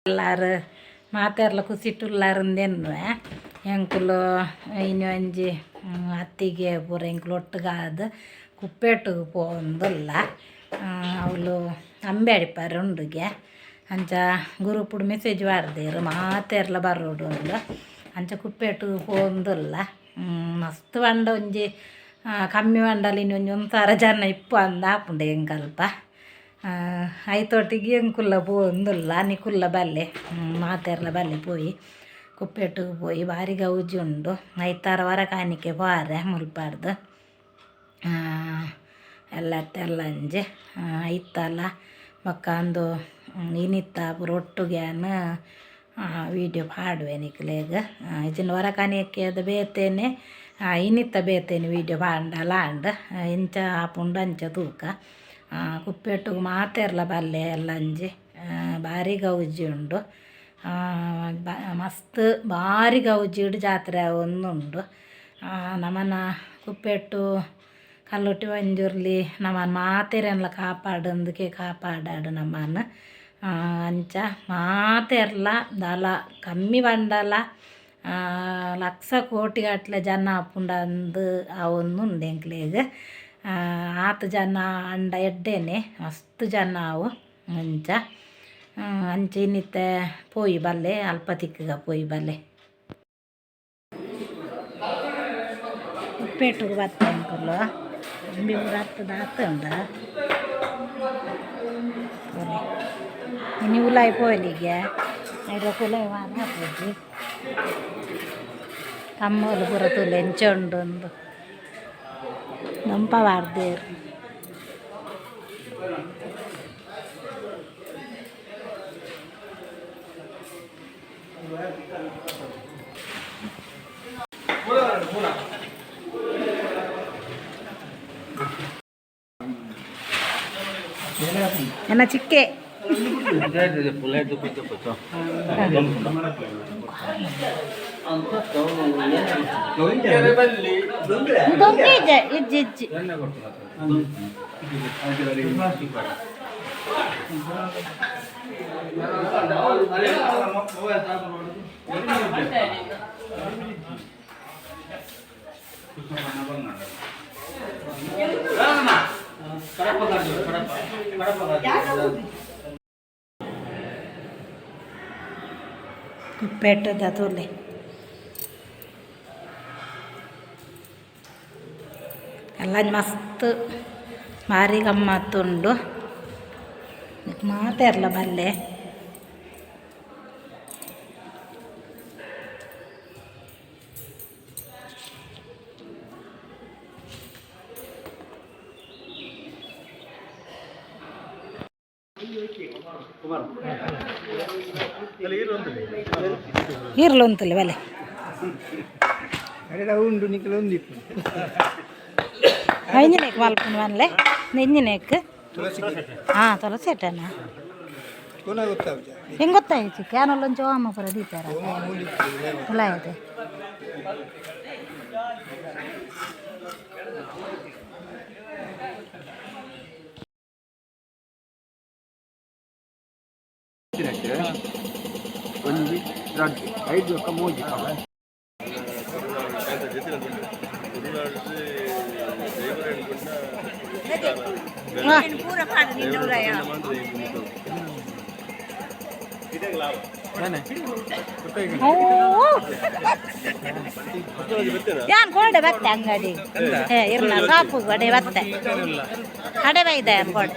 ಎಲ್ಲಾರು ಮಾತೆರ್ಲ ಕುಸಿಟ್ಟುಲ್ಲಾರಿಂದೇನು ಎಂಕುಲು ಇನ್ನು ಒಂಜಿ ಅತ್ತಿಗೆ ಪೂರ ಎಂಕುಲು ಒಟ್ಟುಗಾದ ಕುಪ್ಪೇಟುಗು ಪೋಂದುಲ್ಲ ಅವಳು ಅಂಬೆ ಅಡಿಪಾರು ಉಂಡುಗೆ ಅಂಚ ಗ್ರೂಪುಡು ಮೆಸೇಜ್ ಮಾಡ್ದೇರು ಮಾತೆರ್ಲ ಬರೋಡು ಉಂಡು ಅಂಚ ಕುಪ್ಪೇಟುಗು ಪೋಂದುಲ್ಲ ಮಸ್ತ್ ಪಂಡ ಒಂಜಿ ಕಮ್ಮಿ ಪಂಡಲ ಇನ್ನು ಒಂಜಿ 1,000 ಜನ ಇಪ್ಪು ಅಂದ ಆಪುಂಡು ಎಂಕಲ್ಪ ಐತೊಟ್ಟಿಗೆ ಎಂಕುಲ್ಲ ಪೋಂದುಲ್ಲ ನಿಕುಲ್ಲ ಬಲ್ಲೆ ಮಾತೆರ್ಲ ಬಲ್ಲೆ ಪೋಯಿ ಕುಪ್ಪೆಟ್ಟುಗು ಪೋಯಿ ಬಾರಿ ಗೌಜಿ ಉಂಡು ಐತಾರ ವರ ಕಾಣಿಕೆ ಪಾರೆ ಮುಲ್ಪಾಡ್ದು ಎಲ್ಲ ಅಂಜೆ ಐತಲ್ಲ ಬೊಕ್ಕ ಅಂದು ಇನಿತ್ತ ಪೂರ ಒಟ್ಟುಗ್ಯಾನ್ ವೀಡಿಯೋ ಪಾಡುವೆ ನಿಕ್ಲೆಗ್ ಇಜಿನ ವರ ಕಾಣಿಕೆ ಅದು ಬೇತೇನೆ ಇನಿತ್ತ ಬೇತೇನೆ ವೀಡಿಯೋ ಪಾಂಡಲ ಅಂಡ್ ಇಂಚ ಆಪುಂಡು ಅಂಚ ತೂಕ ಕುಪ್ಪೆಟ್ಟುಗು ಮಾತೆರ್ಲ ಬಲ್ಲೆ ಎಲ್ಲ ಅಂಜಿ ಭಾರಿ ಗೌಜಿ ಉಂಡು ಮಸ್ತ್ ಭಾರಿ ಗೌಜಿಡು ಜಾತ್ರೆ ಒಂದುಂಡು ನಮ್ಮನ ಕುಪ್ಪೆಟ್ಟು ಕಲ್ಲೊಟ್ಟಿ ಒಂಜುರ್ಲಿ ನಮ್ಮನ ಮಾತೆರೆನ್ಲ ಕಾಪಾಡಂದಕ್ಕೆ ಕಾಪಾಡಾಡು ನಮ್ಮನ ಅಂಚ ಮಾತೆರ್ಲ ದಾಲ ಕಮ್ಮಿ ಪಂಡಲ ಲಕ್ಷ ಕೋಟಿ ಗಟ್ಟಲೆ ಜನ ಆಪುಂಡಂದು ಅವೊಂದುಂಡು ಎಂಕ್ಲೆಗ್ ಆತು ಜನ ಅಂಡ ಎಡ್ಡೆನೆ ಮಸ್ತ್ ಜನ ಅವು ಅಂಚ ಇನ್ನಿತ್ತೆ ಪೋಯಿ ಬಲ್ಲೆ ಅಲ್ಪ ತಿಕ್ಕಗ ಪೋಯಿ ಬಲ್ಲೆ ಕುಪ್ಪೆಟ್ಟುಗು ಬತ್ತೆ ಅಂಕುಲು ಅಂಬಿ ಊರ ಹತ್ತದ ಉಂಡ ಇನ್ನು ಉಲಾಯಿ ಪೋಯ್ಲಿಗೆ ಐದು ಕುಲಾಯಿ ಮಾಡಿ ಹಾಕೋದು ಕಮ್ಮಲು ಪೂರ ತುಲೆ ಎಂಚ ಉಂಡು ಒಂದು ನಂಪ ವಾರ್ದೇರು ಎನ್ನ ಚಿಕ್ಕೆ ಇಜ್ಜಿ ಕುಪ್ಪೆಟ್ಟದ ತುಲೆ ಎಲ್ಲ ಮಸ್ತ್ ಭಾರಿ ಗಮ್ಮತ್ತುಂಡು ಮಾತೆರ್ಲ ಬಲ್ಲೆ ಇರ್ಲೊಂತಲೆ ಬಲೆ ಉಂಡು ನಿಖಲು ಒಂದಿಪ್ಪು ಎಂಜಿನೇಕ್ ಮಲ್ಪುಂಡು ಮನ್ಲೆ ಎಂಜಿನೇಕ್ ತುಳಸಿ ಅಟ್ಟನ ಹೆಂಗೆ ಗೊತ್ತಾಯ್ತು ಕ್ಯಾನಲ್ಲೊಂಚು ಅಮ್ಮ ಪುರ ದೀಪಾರ ತುಲಾಯದೆ ಒಂಜಿ ರಡ್ಡು 5 ಒಕ್ಕ 3 ಯಾನ್ ಕೊಡೆ ಬತ್ತೆ ಅಂಗಡಿ ಇರ್ಲ ಸಾಪು ಕಡೆ ಬತ್ತೆ ಕಡೆ ಬೈದೆ ಕೊಡೆ